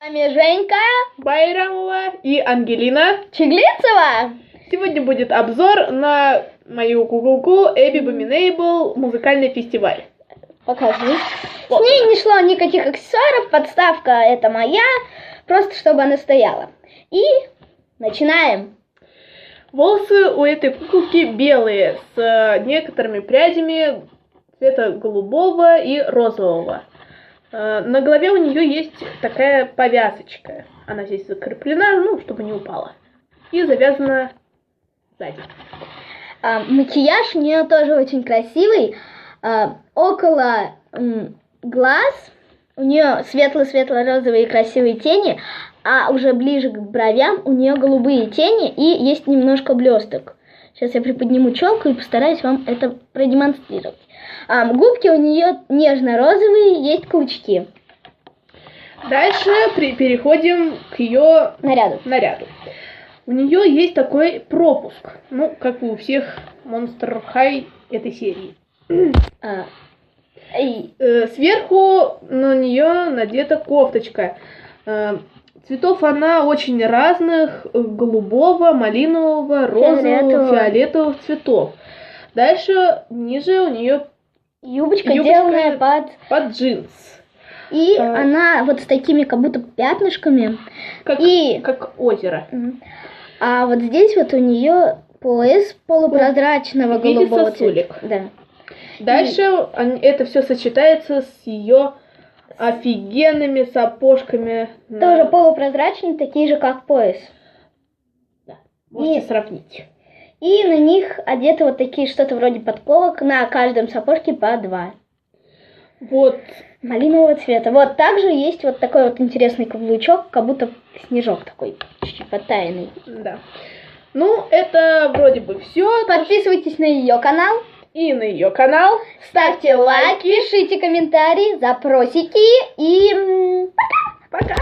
вами Женька Байрамова и Ангелина Чеглинцева. Сегодня будет обзор на мою куколку Abominable музыкальный фестиваль. Покажи. Вот. С ней не шло никаких аксессуаров, подставка это моя, просто чтобы она стояла. И начинаем. Волосы у этой куколки белые, с некоторыми прядями цвета голубого и розового. На голове у нее есть такая повязочка. Она здесь закреплена, чтобы не упала. И завязана сзади. Макияж у нее тоже очень красивый. Около глаз у нее светло-светло-розовые красивые тени, а уже ближе к бровям у нее голубые тени и есть немножко блесток. Сейчас я приподниму челку и постараюсь вам это продемонстрировать. Губки у нее нежно-розовые, есть клычки. Дальше переходим к ее наряду. У нее есть такой пропуск, как и у всех Monster High этой серии. Сверху на нее надета кофточка. Цветов она очень разных: голубого, малинового, розового, фиолетовых цветов. Дальше ниже у нее юбочка сделанная под джинс. И она вот с такими как будто пятнышками. Как озеро. А вот здесь вот у нее пояс полупрозрачного голубого цвета. Да. Дальше это все сочетается с ее офигенными сапожками. Тоже полупрозрачные, такие же, как пояс. Да, можете сравнить. И на них одеты вот такие что-то вроде подковок, на каждом сапожке по 2. Вот. Малинового цвета. Вот также есть вот такой вот интересный каблучок, как будто снежок такой, чуть-чуть подтаянный. Да. Это вроде бы все. Подписывайтесь на ее канал. И на ее канал. Ставьте лайки, пишите комментарии, запросики и пока! Пока!